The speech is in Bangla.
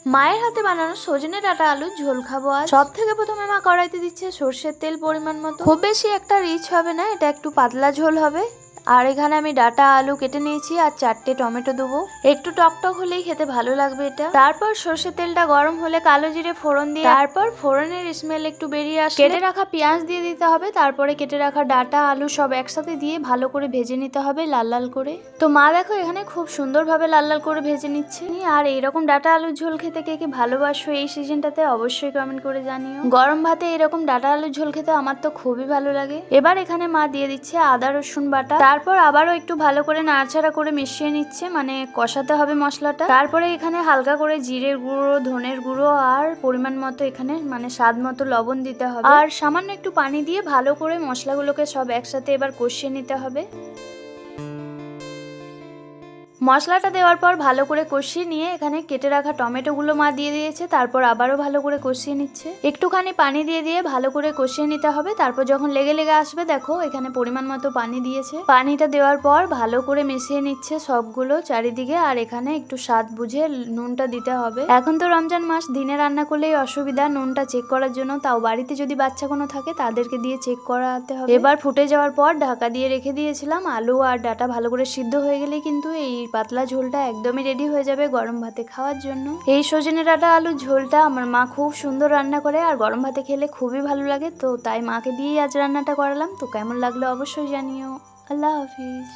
মায়ের হাতে বানানো সজনে ডাঁটা আলুর ঝোল খাবো আজ। সব থেকে প্রথমে মা কড়াইতে দিচ্ছে সর্ষের তেল পরিমাণ মতো। খুব বেশি একটা রিচ হবে না, এটা একটু পাতলা ঝোল হবে। আর এখানে আমি ডাঁটা আলু কেটে নিয়েছি আর 4টে টমেটো দেবো। একটু টকটক হলেই খেতে ভালো লাগবে এটা। তারপর সর্ষের তেলটা গরম হলে কালো জিরে ফোড়ন দিয়ে, তারপর ফোড়নের স্মেল একটু বেরিয়ে আসলে কেটে রাখা পেঁয়াজ দিয়ে দিতে হবে। তারপরে কেটে রাখা ডাঁটা আলু সব একসাথে দিয়ে ভালো করে ভেজে নিতে হবে লাল লাল করে। তো মা দেখো এখানে খুব সুন্দরভাবে লাল লাল করে ভেজে নিচ্ছে। আর এইরকম ডাঁটা আলুর ঝোল খেতে কে কি ভালোবাসো এই সিজনটাতে অবশ্যই কমেন্ট করে জানিও। গরম ভাতে এরকম ডাঁটা আলুর ঝোল খেতে আমার তো খুবই ভালো লাগে। এবার এখানে মা দিয়ে দিচ্ছে আদা রসুন বাটা। তারপর আবারও একটু ভালো করে নাড়াচাড়া করে মিশিয়ে নিচ্ছে, মানে কষাতে হবে মশলাটা। তারপরে এখানে হালকা করে জিরের গুঁড়ো, ধনের গুঁড়ো আর পরিমাণ মতো এখানে মানে স্বাদ মতো লবণ দিতে হবে। আর সামান্য একটু পানি দিয়ে ভালো করে মশলাগুলোকে সব একসাথে এবার কষিয়ে নিতে হবে। মশলাটা দেওয়ার পর ভালো করে কষিয়ে নিয়ে এখানে কেটে রাখা টমেটোগুলো মা দিয়ে দিয়েছে। তারপর আবারও ভালো করে কষিয়ে নিচ্ছে, একটুখানি পানি দিয়ে দিয়ে ভালো করে কষিয়ে নিতে হবে। তারপর যখন লেগে লেগে আসবে দেখো এখানে পরিমাণ মতো পানি দিয়েছে। পানিটা দেওয়ার পর ভালো করে মিশিয়ে নিচ্ছে সবগুলো চারিদিকে। আর এখানে একটু স্বাদ বুঝে নুনটা দিতে হবে। এখন তো রমজান মাস, দিনে রান্না করলেই অসুবিধা নুনটা চেক করার জন্য, তাও বাড়িতে যদি বাচ্চা কোনো থাকে তাদেরকে দিয়ে চেক করাতে হবে। এবার ফুটে যাওয়ার পর ঢাকা দিয়ে রেখে দিয়েছিলাম। আলু আর ডাঁটা ভালো করে সিদ্ধ হয়ে গেলেই কিন্তু এই পাতলা ঝোলটা একদমই রেডি হয়ে যাবে গরম ভাতে খাওয়ার জন্য। এই সজনে ডাঁটা আলুর ঝোলটা আমার মা খুব সুন্দর রান্না করে আর গরম ভাতে খেলে খুবই ভালো লাগে। তো তাই মাকে দিয়েই আজ রান্নাটা করালাম। তো কেমন লাগলো অবশ্যই জানিও। আল্লাহ হাফিজ।